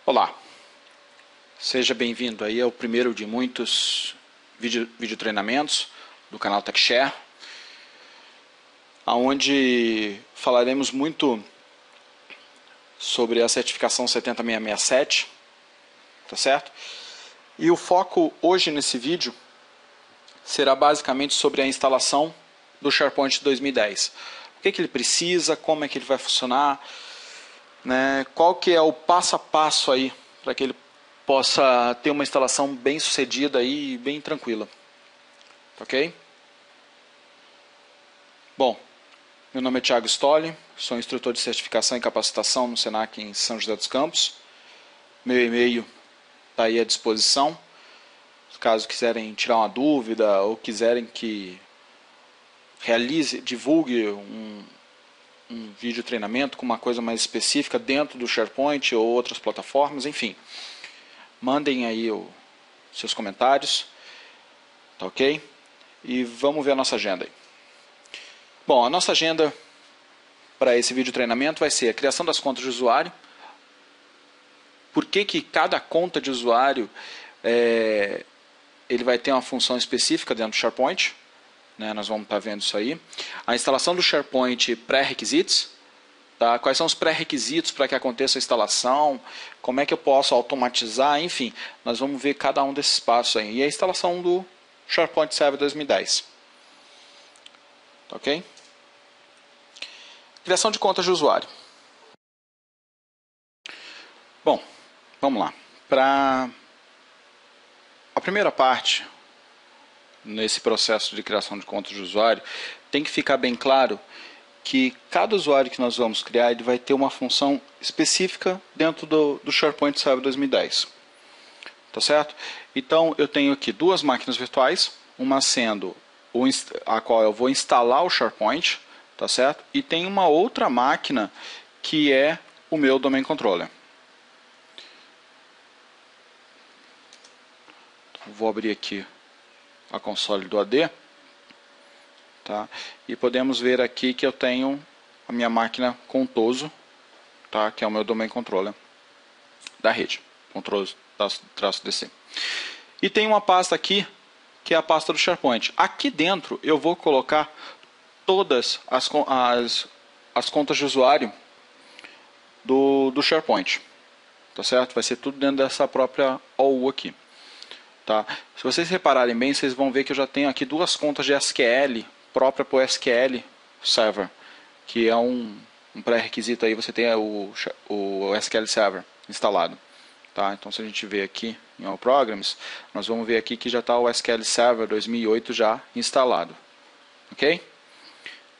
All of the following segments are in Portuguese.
Olá, seja bem-vindo aí ao primeiro de muitos vídeo treinamentos do canal TechShare, onde falaremos muito sobre a certificação 70667, tá certo? E o foco hoje nesse vídeo será basicamente sobre a instalação do SharePoint 2010. O que ele precisa, como é que ele vai funcionar, né? Qual que é o passo a passo aí para que ele possa ter uma instalação bem sucedida e bem tranquila. Ok? Bom, meu nome é Thiago Stolli, sou instrutor de certificação e capacitação no Senac em São José dos Campos. Meu e-mail está aí à disposição. Caso quiserem tirar uma dúvida ou quiserem que divulgue um vídeo treinamento com uma coisa mais específica dentro do SharePoint ou outras plataformas, enfim. Mandem aí seus comentários, tá ok? E vamos ver a nossa agenda aí. Bom, a nossa agenda para esse vídeo treinamento vai ser a criação das contas de usuário. Por que cada conta de usuário ele vai ter uma função específica dentro do SharePoint, né? Nós vamos estar vendo isso aí. A instalação do SharePoint pré-requisitos, tá? Quais são os pré-requisitos para que aconteça a instalação, como é que eu posso automatizar, enfim, nós vamos ver cada um desses passos aí. E a instalação do SharePoint Server 2010. Tá ok? Criação de contas de usuário. Bom, vamos lá. Para a primeira parte, nesse processo de criação de contas de usuário, tem que ficar bem claro que cada usuário que nós vamos criar ele vai ter uma função específica dentro do SharePoint Server 2010. Tá certo? Então, eu tenho aqui duas máquinas virtuais, uma sendo a qual eu vou instalar o SharePoint, tá certo? E tem uma outra máquina que é o meu Domain Controller. Vou abrir aqui a console do AD, tá? E podemos ver aqui que eu tenho a minha máquina Contoso, tá? Que é o meu Domain Controller da rede, Control-DC. E tem uma pasta aqui, que é a pasta do SharePoint. Aqui dentro eu vou colocar todas as contas de usuário do SharePoint, tá certo? Vai ser tudo dentro dessa própria OU aqui. Tá? Se vocês repararem bem, vocês vão ver que eu já tenho aqui duas contas de SQL própria para o SQL Server, que é um pré-requisito aí, você tem o SQL Server instalado. Tá? Então, se a gente ver aqui em All Programs, nós vamos ver aqui que já está o SQL Server 2008 já instalado. Ok?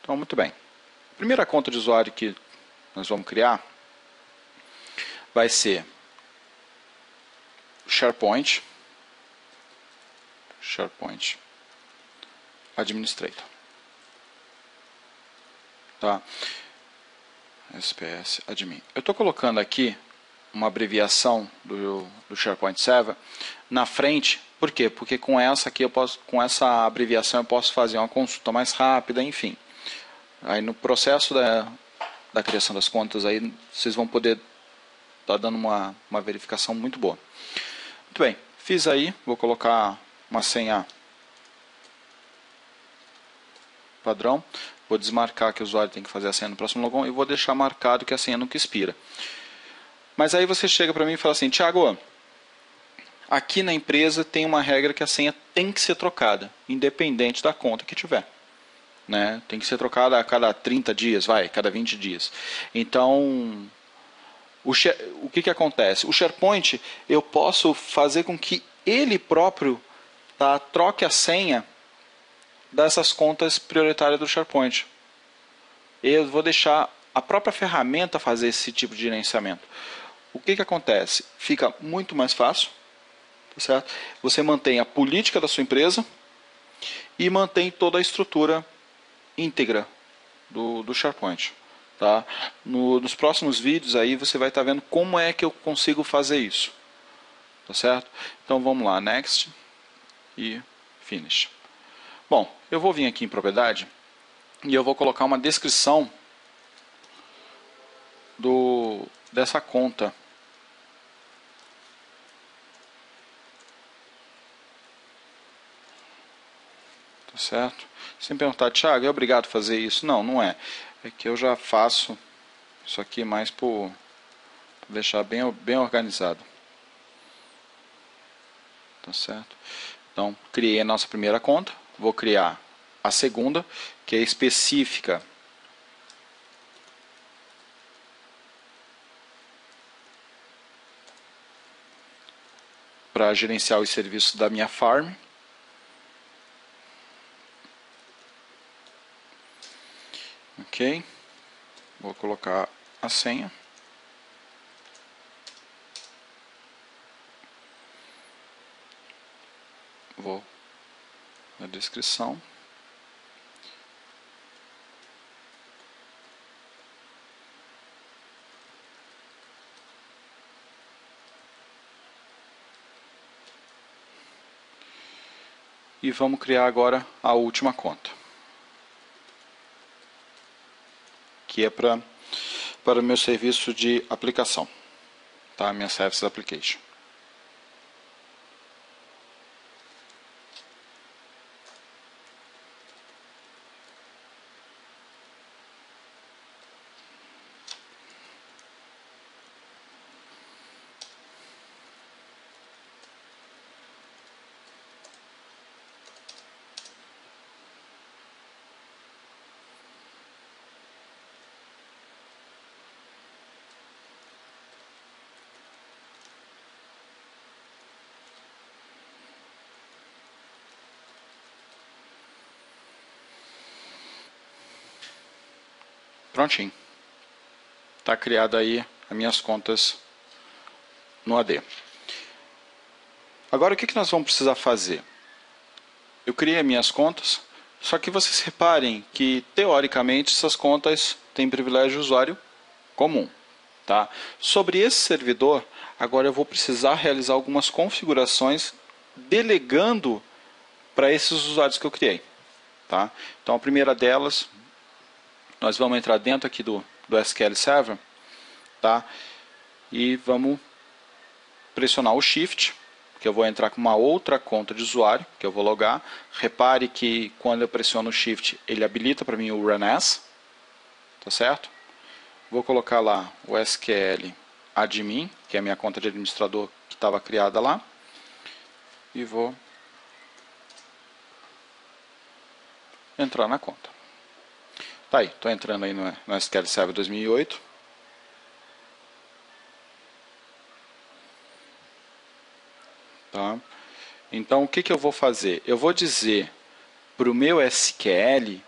Então, muito bem. A primeira conta de usuário que nós vamos criar vai ser SharePoint Administrator, tá? SPS Admin. Eu estou colocando aqui uma abreviação do SharePoint Server na frente. Por quê? Porque com essa abreviação eu posso fazer uma consulta mais rápida, enfim. Aí no processo da criação das contas aí vocês vão poder estar dando uma verificação muito boa. Muito bem, fiz aí, vou colocar uma senha padrão, vou desmarcar que o usuário tem que fazer a senha no próximo logon e vou deixar marcado que a senha nunca expira. Mas aí você chega para mim e fala assim: Thiago, aqui na empresa tem uma regra que a senha tem que ser trocada, independente da conta que tiver. Né? Tem que ser trocada a cada 30 dias, cada 20 dias. Então, o que acontece? O SharePoint, eu posso fazer com que ele próprio troque a senha dessas contas prioritárias do SharePoint. Eu vou deixar a própria ferramenta fazer esse tipo de gerenciamento. O que acontece? Fica muito mais fácil, tá certo? Você mantém a política da sua empresa e mantém toda a estrutura íntegra do SharePoint. Tá? Nos próximos vídeos aí você vai estar vendo como é que eu consigo fazer isso. Tá certo? Então vamos lá, Next e Finish. Bom, eu vou vir aqui em propriedade e eu vou colocar uma descrição dessa conta Tá certo? Sem perguntar, Thiago, é obrigado a fazer isso? Não, não é. É que eu já faço isso aqui mais por deixar bem organizado. Tá certo? Então, criei a nossa primeira conta. Vou criar a segunda, que é específica para gerenciar os serviços da minha farm. Ok. Vou colocar a senha. Vou na descrição. E vamos criar agora a última conta, que é para o meu serviço de aplicação, tá? Minha Service Application. Prontinho. Está criada aí as minhas contas no AD. Agora o que nós vamos precisar fazer? Eu criei as minhas contas, só que vocês reparem que teoricamente essas contas têm privilégio de usuário comum. Tá? Sobre esse servidor, agora eu vou precisar realizar algumas configurações delegando para esses usuários que eu criei. Tá? Então a primeira delas, nós vamos entrar dentro aqui do SQL Server, tá? E vamos pressionar o Shift, que eu vou entrar com uma outra conta de usuário, que eu vou logar. Repare que quando eu pressiono o Shift, ele habilita para mim o Run As, tá certo? Vou colocar lá o SQL Admin, que é a minha conta de administrador que estava criada lá, e vou entrar na conta. Tá aí, estou entrando aí no SQL Server 2008. Tá? Então, o que eu vou fazer? Eu vou dizer para o meu SQL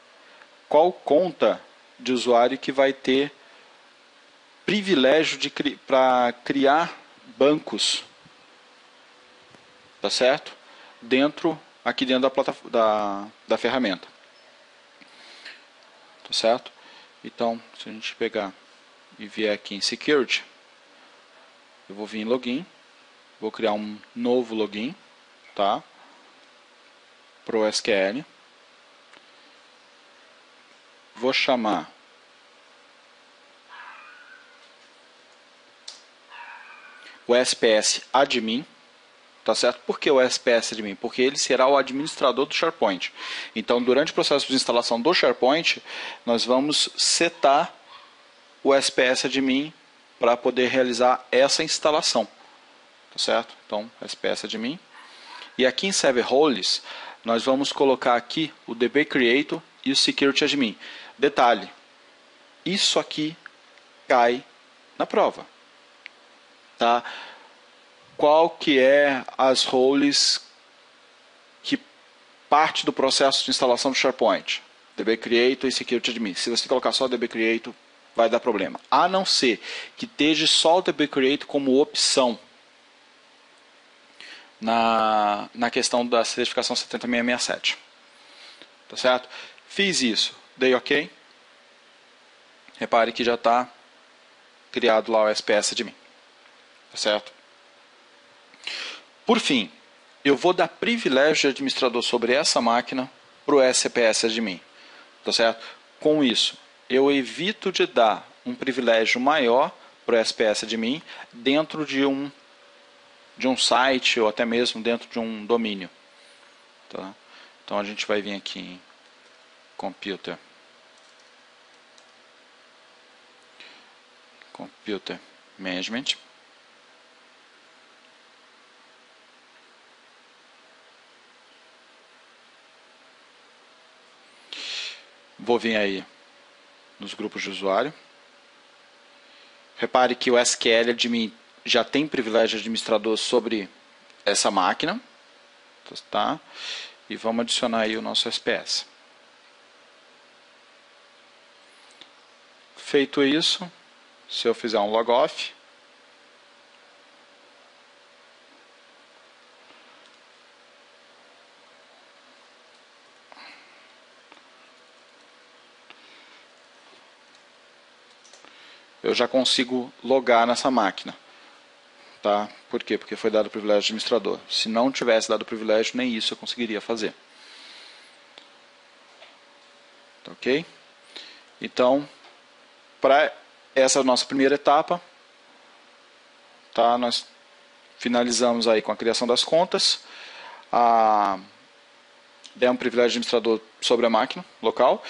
qual conta de usuário que vai ter privilégio para criar bancos, tá certo? Aqui dentro da ferramenta. Tá certo? Então, se a gente pegar e vier aqui em Security, eu vou vir em Login, vou criar um novo login, tá? Para o SQL. Vou chamar o SPS Admin, tá certo? Por que o SPS Admin? Porque ele será o administrador do SharePoint. Então, durante o processo de instalação do SharePoint, nós vamos setar o SPS Admin para poder realizar essa instalação, tá certo? Então, SPS Admin. E aqui em Server Roles, nós vamos colocar aqui o DB Creator e o Security Admin. Detalhe, isso aqui cai na prova, tá? Qual que é as roles que parte do processo de instalação do SharePoint? DB Creator e Security Admin. Se você colocar só DB Creator, vai dar problema. A não ser que esteja só o DB Creator como opção na questão da certificação 70667. Tá certo? Fiz isso, dei OK. Repare que já está criado lá o SPS Admin. Tá certo? Por fim, eu vou dar privilégio de administrador sobre essa máquina para o SPS Admin. Tá certo? Com isso, eu evito de dar um privilégio maior para o SPS Admin dentro de um site ou até mesmo dentro de um domínio. Tá? Então a gente vai vir aqui em Computer Management. Vou vir aí nos grupos de usuário. Repare que o SQL Admin já tem privilégio de administrador sobre essa máquina. Tá? E vamos adicionar aí o nosso SPS. Feito isso, se eu fizer um logoff, eu já consigo logar nessa máquina. Tá? Por quê? Porque foi dado o privilégio de administrador. Se não tivesse dado o privilégio, nem isso eu conseguiria fazer. Tá, ok? Então, para essa nossa primeira etapa, tá? Nós finalizamos aí com a criação das contas, demos um privilégio de administrador sobre a máquina local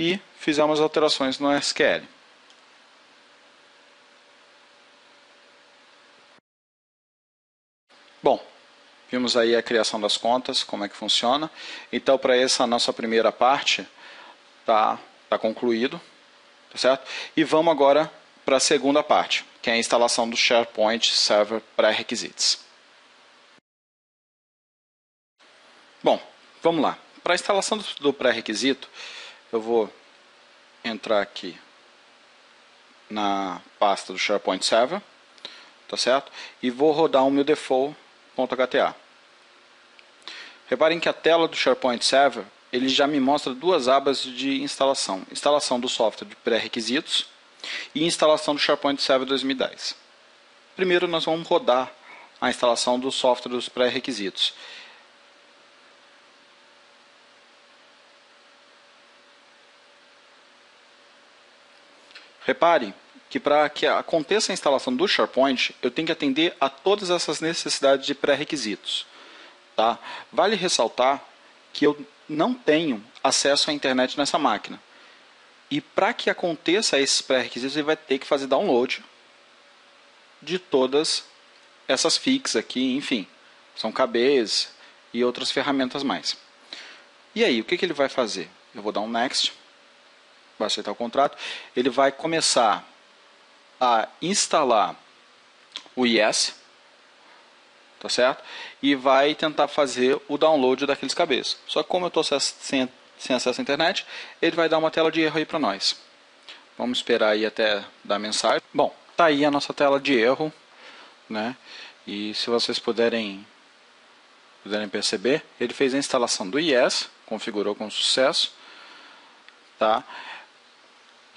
e fizemos alterações no SQL. Bom, vimos aí a criação das contas, como é que funciona. Então, para essa nossa primeira parte, tá concluído, tá certo? E vamos agora para a segunda parte, que é a instalação do SharePoint Server pré-requisitos. Bom, vamos lá. Para a instalação do pré-requisito, eu vou entrar aqui na pasta do SharePoint Server, tá certo? E vou rodar o meu default.hta. Reparem que a tela do SharePoint Server ele já me mostra duas abas de instalação. Instalação do software de pré-requisitos e instalação do SharePoint Server 2010. Primeiro nós vamos rodar a instalação do software dos pré-requisitos. Repare que para que aconteça a instalação do SharePoint, eu tenho que atender a todas essas necessidades de pré-requisitos. Tá? Vale ressaltar que eu não tenho acesso à internet nessa máquina. E para que aconteça esses pré-requisitos, ele vai ter que fazer download de todas essas fix aqui, enfim. São KBs e outras ferramentas mais. E aí, o que ele vai fazer? Eu vou dar um Next, vai aceitar o contrato. Ele vai começar a instalar o IS, tá certo? E vai tentar fazer o download daqueles KBs. Só que como eu estou sem acesso à internet, ele vai dar uma tela de erro aí para nós. Vamos esperar aí até dar mensagem. Bom, tá aí a nossa tela de erro, né? E se vocês puderem perceber, ele fez a instalação do IS, configurou com sucesso, tá?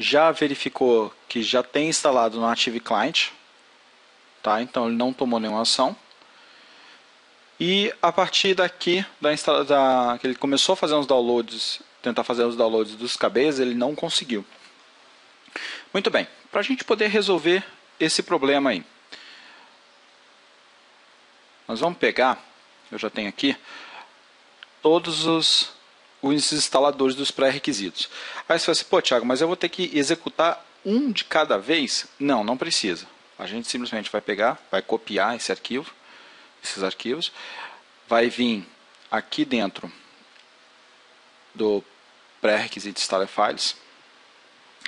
Já verificou que já tem instalado no Active Client, tá? Então ele não tomou nenhuma ação. E a partir daqui, que ele começou a fazer uns downloads, tentar fazer os downloads dos KBs, ele não conseguiu. Muito bem, para a gente poder resolver esse problema aí, nós vamos pegar, eu já tenho aqui, todos os instaladores dos pré-requisitos. Aí você fala assim, pô Thiago, mas eu vou ter que executar um de cada vez? Não, não precisa. A gente simplesmente vai pegar, vai copiar esses arquivos, vai vir aqui dentro do pré-requisito installer files,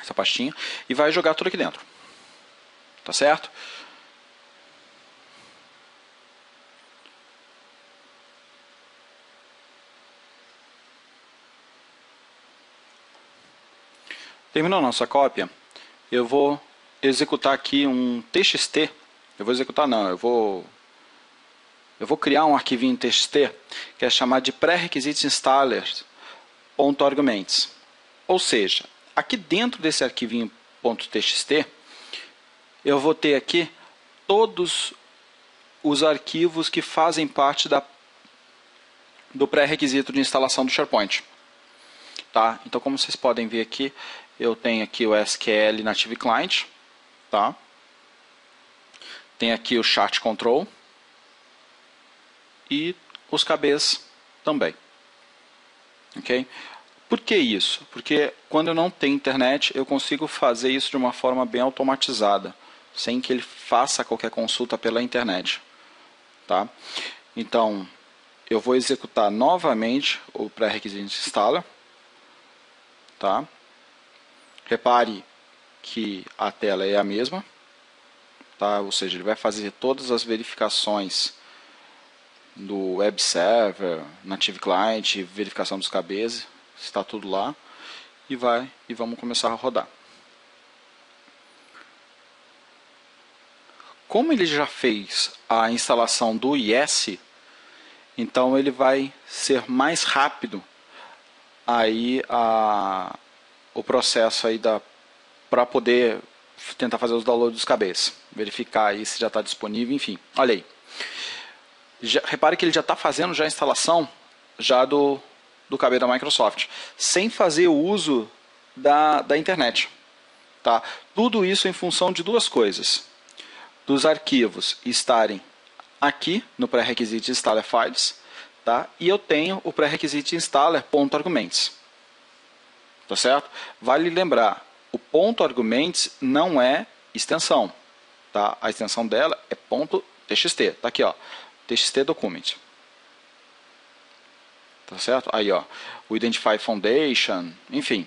essa pastinha, e vai jogar tudo aqui dentro. Tá certo? Terminou a nossa cópia, eu vou executar aqui um TXT. Eu vou executar não, eu vou criar um arquivinho TXT que é chamado de pré-requisitos installers.arguments. Ou seja, aqui dentro desse arquivinho .txt, eu vou ter aqui todos os arquivos que fazem parte do pré-requisito de instalação do SharePoint. Tá? Então, como vocês podem ver aqui, eu tenho aqui o SQL Native Client, tá? Tem aqui o Chart Control e os KBs também. Ok? Por que isso? Porque quando eu não tenho internet, eu consigo fazer isso de uma forma bem automatizada, sem que ele faça qualquer consulta pela internet. Tá? Então, eu vou executar novamente o pré-requisite installer. Tá? Repare que a tela é a mesma. Tá? Ou seja, ele vai fazer todas as verificações do web server, native client, verificação dos KBs, está tudo lá, e vamos começar a rodar. Como ele já fez a instalação do IS, então ele vai ser mais rápido aí o processo aí para poder tentar fazer os downloads dos KBs, verificar aí se já está disponível, enfim. Olha aí. Repare que ele já está fazendo já a instalação já do KB da Microsoft, sem fazer o uso da internet. Tá? Tudo isso em função de duas coisas. Dos arquivos estarem aqui no pré-requisite installer files, tá? E eu tenho o pré-requisite installer.arguments. Tá certo? Vale lembrar, o .arguments não é extensão. Tá? A extensão dela é .txt. Tá aqui, ó. TXT document. Tá certo? Aí, ó, o Identify Foundation, enfim.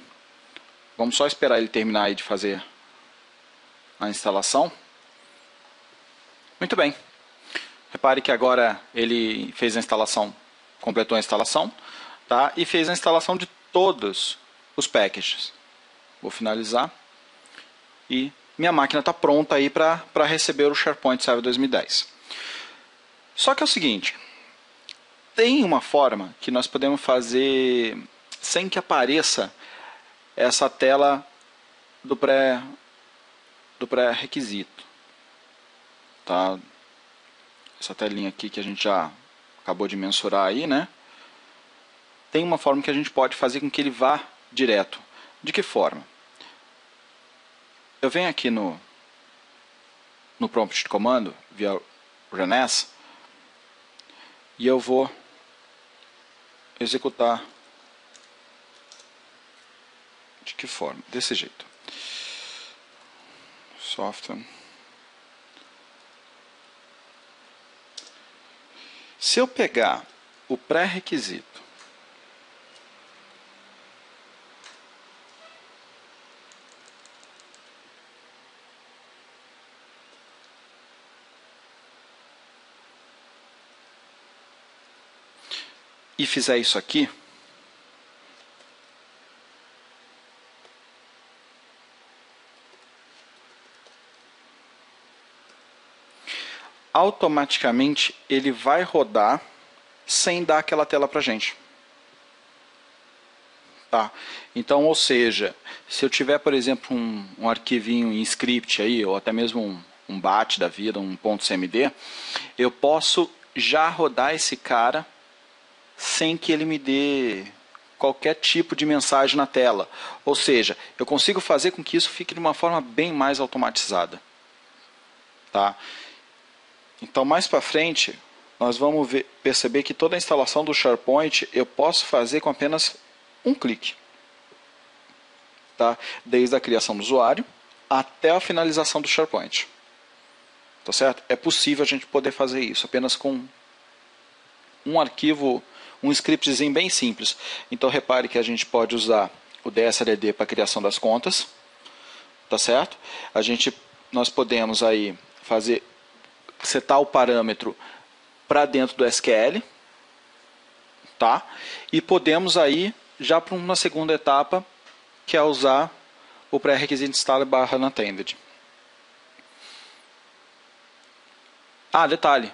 Vamos só esperar ele terminar aí de fazer a instalação. Muito bem. Repare que agora ele fez a instalação, completou a instalação, tá? E fez a instalação de todos os packages. Vou finalizar. E minha máquina está pronta aí para receber o SharePoint Server 2010. Só que é o seguinte, tem uma forma que nós podemos fazer sem que apareça essa tela do pré-requisito. Tá? Essa telinha aqui que a gente já acabou de mensurar aí, né? Tem uma forma que a gente pode fazer com que ele vá direto. De que forma? Eu venho aqui no prompt de comando, via runs, e eu vou executar de que forma? Desse jeito. Software. Se eu pegar o pré-requisito e fizer isso aqui, automaticamente ele vai rodar sem dar aquela tela para a gente. Tá? Então, ou seja, se eu tiver, por exemplo, um arquivinho em script aí, ou até mesmo um bat da vida, um .cmd, eu posso já rodar esse cara sem que ele me dê qualquer tipo de mensagem na tela. Ou seja, eu consigo fazer com que isso fique de uma forma bem mais automatizada. Tá? Então, mais para frente, nós vamos perceber que toda a instalação do SharePoint eu posso fazer com apenas um clique. Tá? Desde a criação do usuário até a finalização do SharePoint. Tá certo? É possível a gente poder fazer isso apenas com um arquivo, um scriptzinho bem simples. Então repare que a gente pode usar o DSLD para a criação das contas. Tá certo? Nós podemos aí setar o parâmetro para dentro do SQL, tá? E podemos aí já para uma segunda etapa, que é usar o pré-requisite installer /unattended. Detalhe,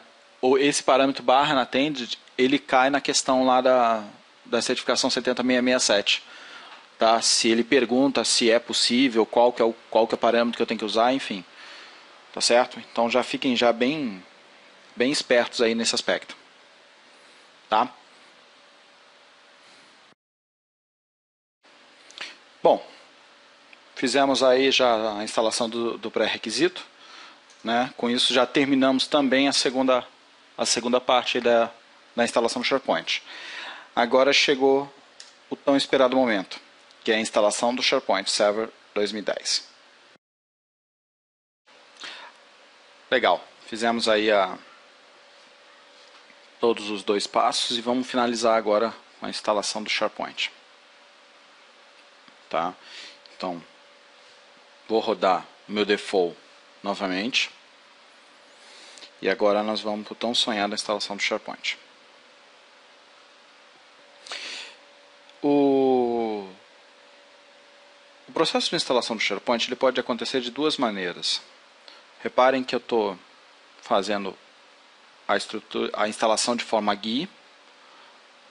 esse parâmetro /unattended, ele cai na questão lá da certificação 70667. Tá? Se ele pergunta se é possível, qual que é o parâmetro que eu tenho que usar, enfim. Tá certo? Então já fiquem já bem espertos aí nesse aspecto. Tá? Bom, fizemos aí já a instalação do pré-requisito, né? Com isso já terminamos também a segunda parte da instalação do SharePoint. Agora chegou o tão esperado momento, que é a instalação do SharePoint Server 2010. Legal, fizemos aí todos os 2 passos e vamos finalizar agora com a instalação do SharePoint. Tá? Então, vou rodar o meu default novamente. E agora nós vamos para o tão sonhado instalação do SharePoint. O processo de instalação do SharePoint ele pode acontecer de 2 maneiras. Reparem que eu estou fazendo a instalação de forma GUI,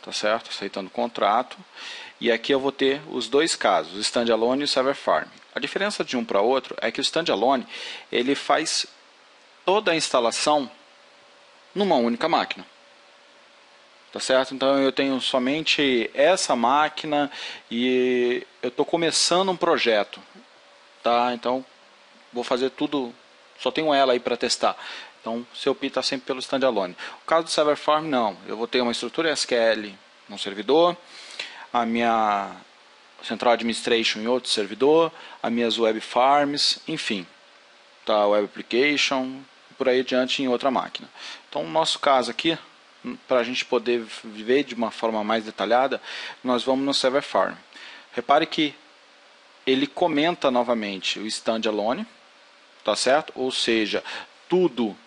tá certo? Aceitando o contrato. E aqui eu vou ter os 2 casos, o Standalone e o Server Farm. A diferença de um para outro é que o Standalone ele faz toda a instalação numa única máquina. Tá certo? Então eu tenho somente essa máquina e eu estou começando um projeto. Tá? Então vou fazer tudo, só tenho ela aí para testar. Então você opta sempre pelo Standalone. O caso do Server Farm não. Eu vou ter uma estrutura SQL num servidor, a minha Central Administration em outro servidor, as minhas Web Farms, enfim. Tá? Web Application, por aí adiante em outra máquina. Então no nosso caso aqui, para a gente poder ver de uma forma mais detalhada, nós vamos no Server Farm. Repare que ele comenta novamente o Standalone, tá certo? Ou seja, tudo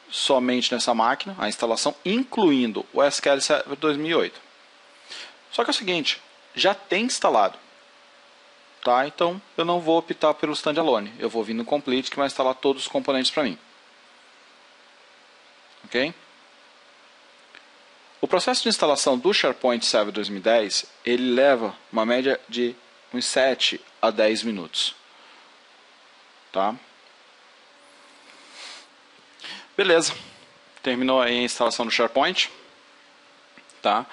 somente nessa máquina, a instalação, incluindo o SQL Server 2008. Só que é o seguinte, já tem instalado. Tá? Então eu não vou optar pelo Standalone, eu vou vir no Complete que vai instalar todos os componentes para mim. Ok? O processo de instalação do SharePoint Server 2010, ele leva uma média de uns 7 a 10 minutos. Tá? Beleza. Terminou aí a instalação do SharePoint. Tá?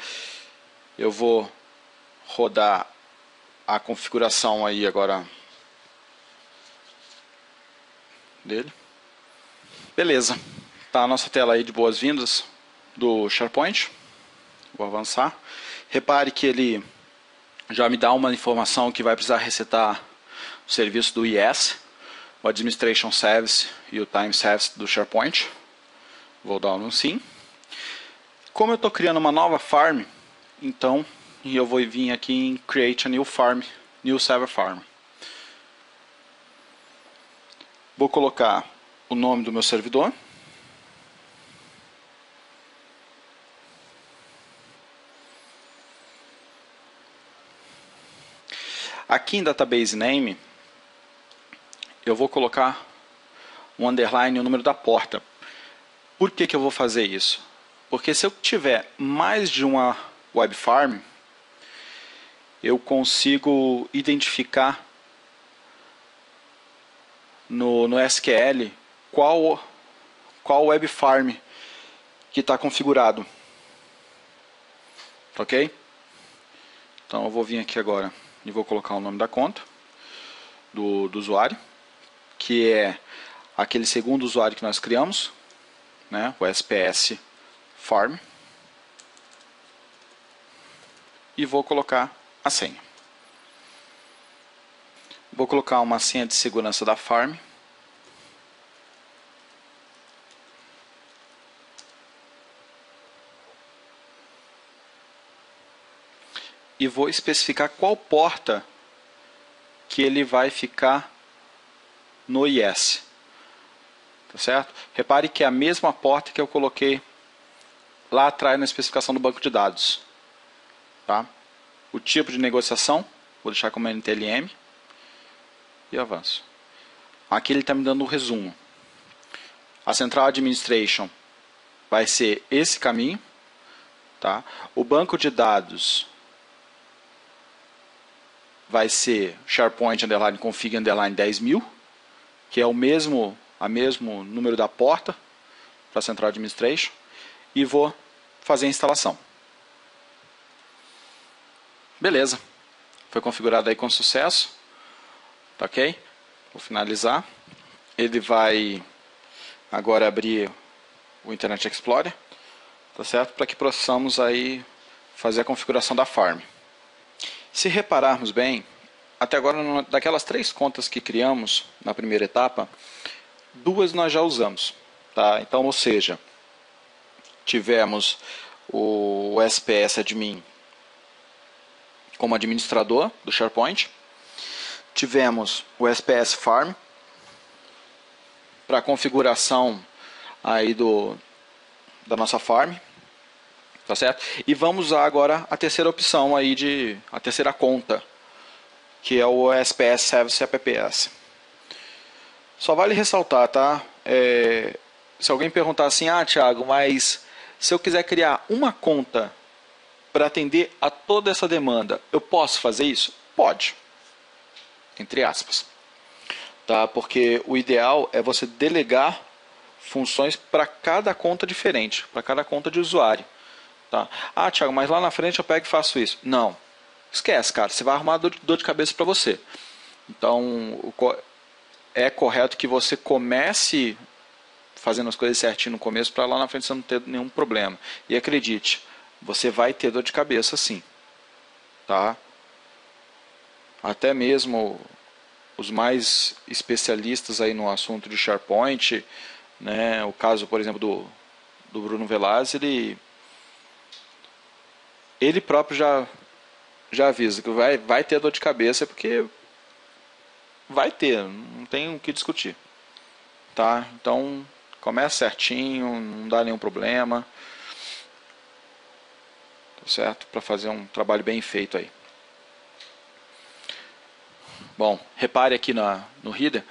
Eu vou rodar a configuração aí agora dele. Beleza. Tá a nossa tela aí de boas-vindas do SharePoint. Vou avançar. Repare que ele já me dá uma informação que vai precisar resetar o serviço do IS, o Administration Service e o Time Service do SharePoint. Vou dar um sim. Como eu estou criando uma nova farm, então eu vou vir aqui em Create a New Farm, New Server Farm. Vou colocar o nome do meu servidor. Aqui em Database Name, eu vou colocar um underline e o número da porta. Por que eu vou fazer isso? Porque se eu tiver mais de uma web farm, eu consigo identificar no SQL qual web farm que está configurado. Ok? Então eu vou vir aqui agora e vou colocar o nome da conta do usuário, que é aquele segundo usuário que nós criamos, né, o SPS Farm, e vou colocar a senha. Vou colocar uma senha de segurança da Farm. E vou especificar qual porta que ele vai ficar no IS. Tá certo? Repare que é a mesma porta que eu coloquei lá atrás na especificação do banco de dados. Tá? O tipo de negociação, vou deixar como NTLM. E avanço. Aqui ele está me dando um resumo. A Central Administration vai ser esse caminho. Tá? O banco de dados vai ser SharePoint underline config underline 10.000, que é o mesmo número da porta para a Central Administration, e vou fazer a instalação. Beleza. Foi configurado aí com sucesso. Tá ok? Vou finalizar. Ele vai agora abrir o Internet Explorer, tá certo? Para que possamos aí fazer a configuração da farm. Se repararmos bem, até agora, daquelas 3 contas que criamos na primeira etapa, 2 nós já usamos. Tá? Então, ou seja, tivemos o SPS Admin como administrador do SharePoint, tivemos o SPS Farm para configuração aí da nossa farm, tá certo? E vamos usar agora a terceira opção aí a terceira conta, que é o SPS Service APPS. Só vale ressaltar, tá? Se alguém perguntar assim, Thiago, mas se eu quiser criar uma conta para atender a toda essa demanda, eu posso fazer isso? Pode, entre aspas, tá? Porque o ideal é você delegar funções para cada conta diferente, para cada conta de usuário. Tá? Thiago, mas lá na frente eu pego e faço isso. Não, esquece, cara, você vai arrumar dor de cabeça para você. Então, é correto que você comece fazendo as coisas certinho no começo, para lá na frente você não ter nenhum problema. E acredite, você vai ter dor de cabeça sim. Tá? Até mesmo os mais especialistas aí no assunto de SharePoint, né, o caso, por exemplo, do Bruno Velaz, ele próprio já avisa que vai ter dor de cabeça, porque vai ter, não tem o que discutir. Tá? Então, começa certinho, não dá nenhum problema. Tá certo? Para fazer um trabalho bem feito aí. Bom, repare aqui no Reader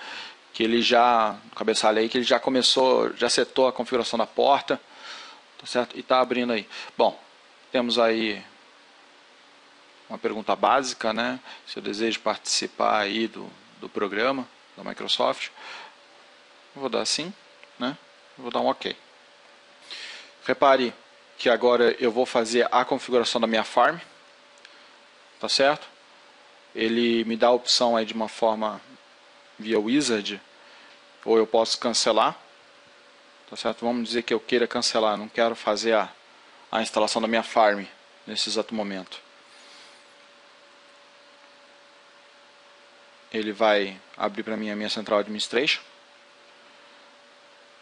que ele já, no cabeçalho aí, que ele já começou, já setou a configuração da porta, tá certo? E está abrindo aí. Bom, temos aí uma pergunta básica, né? Se eu desejo participar aí do programa da Microsoft, eu vou dar sim, né? Eu vou dar um OK. Repare que agora eu vou fazer a configuração da minha farm, tá certo? Ele me dá a opção aí de uma forma via Wizard, ou eu posso cancelar, tá certo? Vamos dizer que eu queira cancelar, não quero fazer a instalação da minha farm nesse exato momento. Ele vai abrir para mim a minha Central Administration,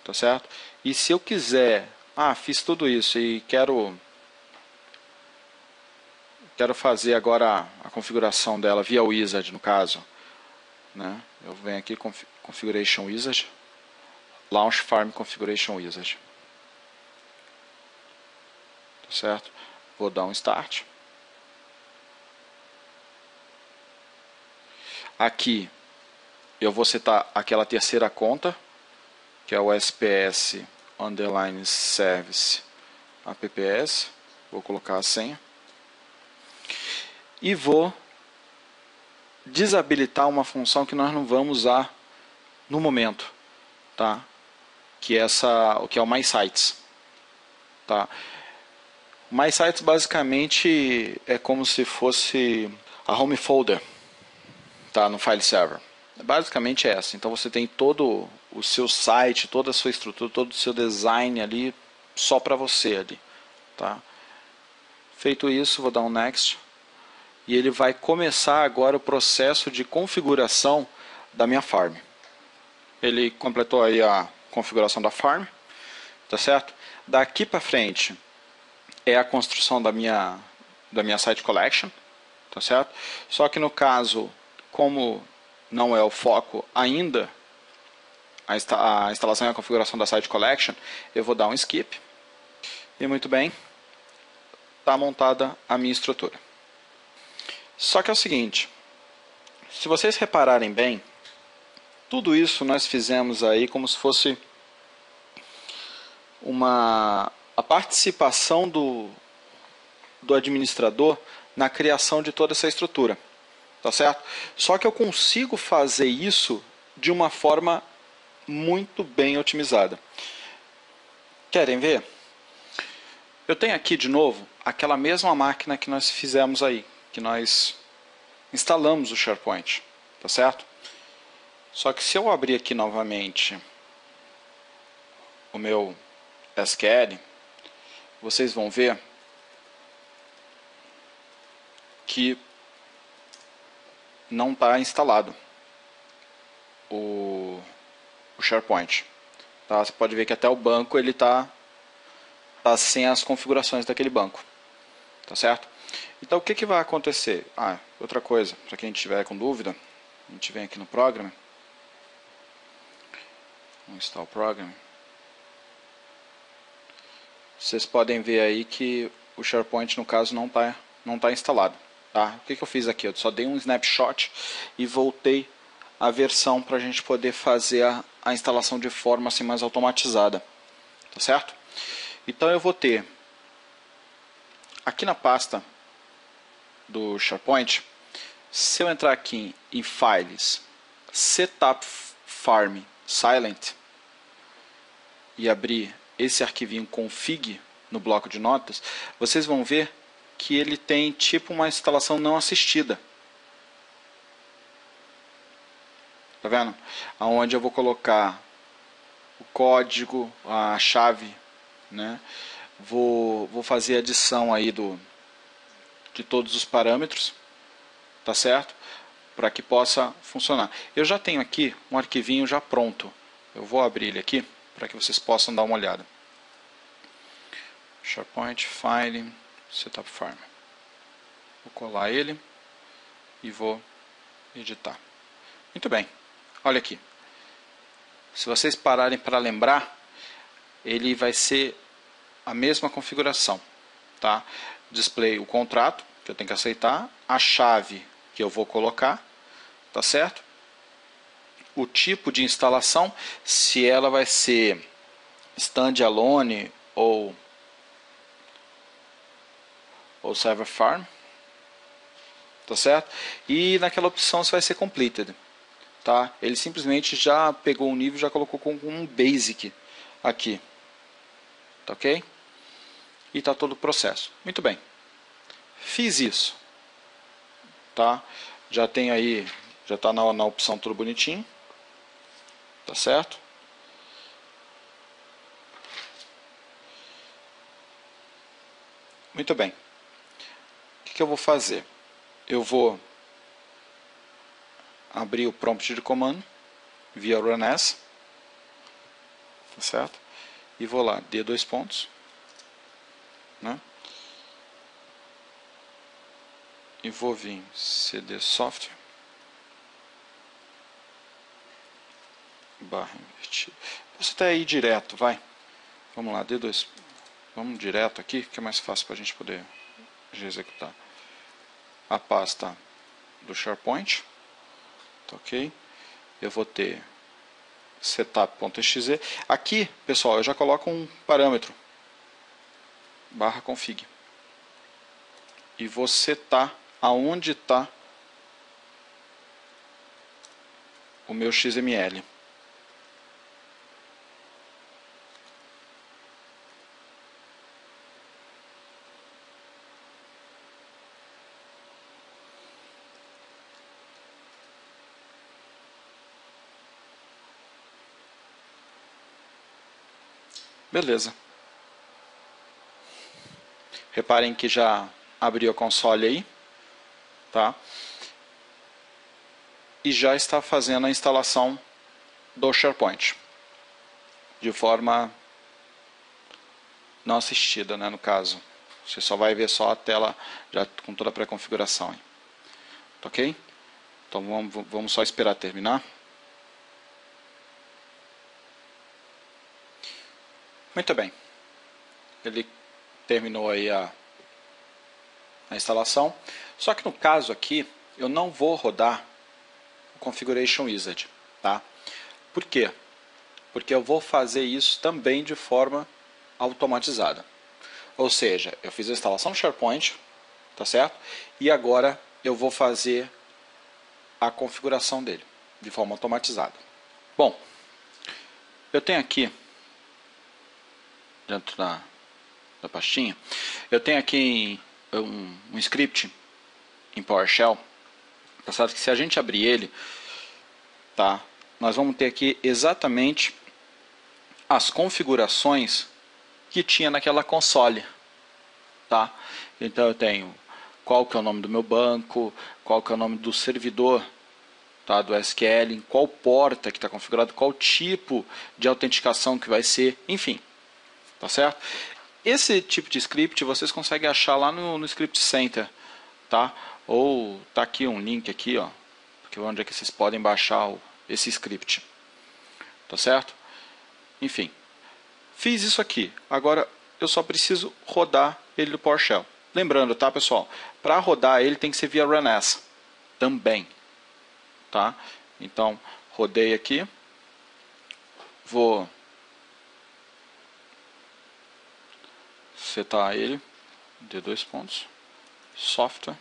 tá certo? E se eu quiser, fiz tudo isso e quero fazer agora a configuração dela via Wizard, no caso, né? Eu venho aqui, Configuration Wizard, Launch Farm Configuration Wizard, tá certo? Vou dar um Start. Aqui eu vou setar aquela terceira conta, que é o SPS underline service apps. Vou colocar a senha. E vou desabilitar uma função que nós não vamos usar no momento, tá? Que é o My Sites, tá? My Sites basicamente é como se fosse a home folder, tá? No file server. Basicamente é essa. Então você tem todo o seu site, toda a sua estrutura, todo o seu design ali só para você ali, tá? Feito isso, vou dar um next. E ele vai começar agora o processo de configuração da minha farm. Ele completou aí a configuração da farm, tá certo? Daqui para frente é a construção da minha site collection, tá certo? Só que no caso, como não é o foco ainda a instalação e a configuração da site collection, eu vou dar um skip. E muito bem, está montada a minha estrutura. Só que é o seguinte, se vocês repararem bem, tudo isso nós fizemos aí como se fosse a participação do administrador na criação de toda essa estrutura, tá certo? Só que eu consigo fazer isso de uma forma muito bem otimizada. Querem ver? Eu tenho aqui de novo aquela mesma máquina que nós fizemos aí, que nós instalamos o SharePoint, tá certo? Só que se eu abrir aqui novamente o meu SQL, vocês vão ver que não está instalado o SharePoint. Tá? Você pode ver que até o banco ele tá sem as configurações daquele banco. Tá certo? Então o que vai acontecer? Outra coisa, para quem tiver com dúvida, a gente vem aqui no Program. Vamos instalar o Program. Vocês podem ver aí que o SharePoint no caso não tá instalado. Tá? O que eu fiz aqui? Eu só dei um snapshot e voltei a versão para a gente poder fazer a instalação de forma assim mais automatizada. Tá certo? Então eu vou ter aqui na pasta do SharePoint, se eu entrar aqui em Files, Setup Farm Silent e abrir esse arquivinho config no bloco de notas, vocês vão ver que ele tem tipo uma instalação não assistida. Tá vendo? Onde eu vou colocar o código, a chave, né? Vou fazer a adição aí de todos os parâmetros, tá certo? Para que possa funcionar. Eu já tenho aqui um arquivinho já pronto. Eu vou abrir ele aqui para que vocês possam dar uma olhada. SharePoint, File, Setup Farm. Vou colar ele e vou editar. Muito bem. Olha aqui. Se vocês pararem para lembrar, ele vai ser a mesma configuração. Tá? Display o contrato, que eu tenho que aceitar. A chave que eu vou colocar. Tá certo? O tipo de instalação, se ela vai ser standalone ou server farm, tá certo? E naquela opção se vai ser completed, tá? Ele simplesmente já pegou um nível, já colocou com um basic aqui, tá ok? E tá todo o processo. Muito bem, fiz isso, tá? Já tem aí, já tá na opção tudo bonitinho, tá certo? Muito bem. O que eu vou fazer? Eu vou abrir o prompt de comando via run as, tá certo? E vou lá, D2 pontos, né? E vou vir cd software barra invertido. Posso até ir direto, vai. Vamos lá, D2. Vamos direto aqui, que é mais fácil para a gente poder executar. A pasta do SharePoint, tá ok? Eu vou ter setup.exe. Aqui, pessoal, eu já coloco um parâmetro barra config e vou setar aonde está o meu XML. Beleza. Reparem que já abriu a console aí, tá? E já está fazendo a instalação do SharePoint de forma não assistida, né, no caso. Você só vai ver só a tela já com toda a pré-configuração. Tá ok? Então vamos só esperar terminar. Muito bem. Ele terminou aí a instalação. Só que no caso aqui, eu não vou rodar o Configuration Wizard. Tá? Por quê? Porque eu vou fazer isso também de forma automatizada. Ou seja, eu fiz a instalação do SharePoint, tá certo? E agora eu vou fazer a configuração dele de forma automatizada. Bom, eu tenho aqui dentro da pastinha, eu tenho aqui um script em PowerShell, tá certo? Que se a gente abrir ele, tá? Nós vamos ter aqui exatamente as configurações que tinha naquela console, tá? Então eu tenho qual que é o nome do meu banco, qual que é o nome do servidor, tá, do SQL, em qual porta que está configurado, qual tipo de autenticação que vai ser, enfim, tá certo? Esse tipo de script vocês conseguem achar lá no Script Center, tá? Ou tá aqui um link aqui, ó, porque onde é que vocês podem baixar esse script, tá certo? Enfim, fiz isso aqui. Agora eu só preciso rodar ele no PowerShell. Lembrando, tá, pessoal? Para rodar ele tem que ser via runas também, tá? Então rodei aqui, vou setar ele, de 2 pontos, software,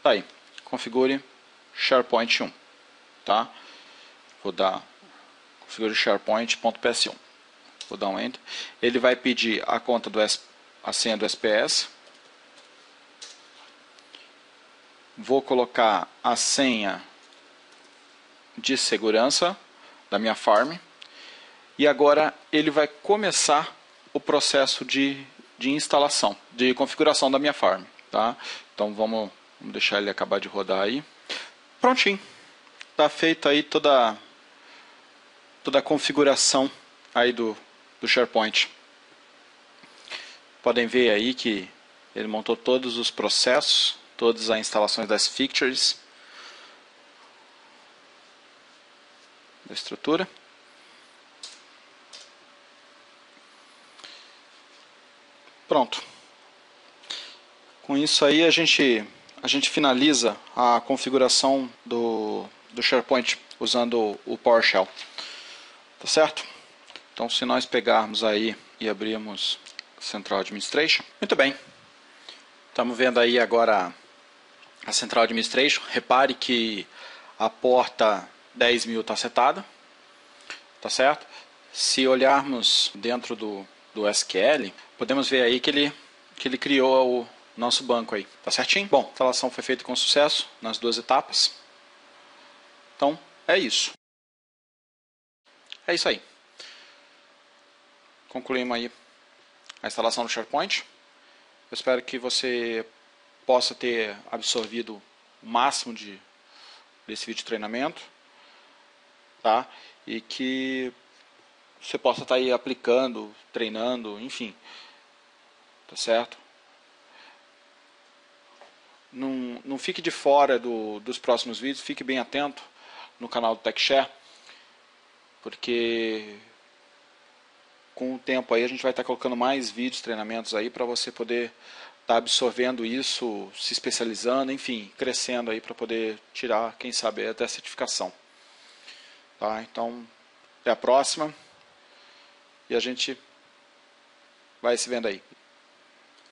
tá aí, configure SharePoint 1, tá? Vou dar configure SharePoint.ps1, vou dar um enter, ele vai pedir a conta a senha do SPS, vou colocar a senha de segurança da minha farm, e agora ele vai começar o processo de instalação, de configuração da minha farm, tá? Então vamos deixar ele acabar de rodar aí. Prontinho, tá feita aí toda a configuração aí do SharePoint. Podem ver aí que ele montou todos os processos, todas as instalações das features da estrutura. Pronto. Com isso aí a gente finaliza a configuração do SharePoint usando o PowerShell. Tá certo? Então se nós pegarmos aí e abrirmos Central Administration, muito bem. Estamos vendo aí agora a Central Administration. Repare que a porta 10.000 está setada, tá certo? Se olharmos dentro do SQL, podemos ver aí que ele criou o nosso banco aí, tá certinho? Bom, a instalação foi feita com sucesso nas 2 etapas. Então, é isso. É isso aí. Concluímos aí a instalação do SharePoint. Eu espero que você possa ter absorvido o máximo desse vídeo de treinamento, tá? E que você possa estar aí aplicando, treinando, enfim, tá certo? Não fique de fora dos próximos vídeos, fique bem atento no canal do TechShare, porque com o tempo aí a gente vai estar colocando mais vídeos, treinamentos aí para você poder estar absorvendo isso, se especializando, enfim, crescendo aí para poder tirar, quem sabe, até a certificação. Tá? Então, até a próxima e a gente vai se vendo aí.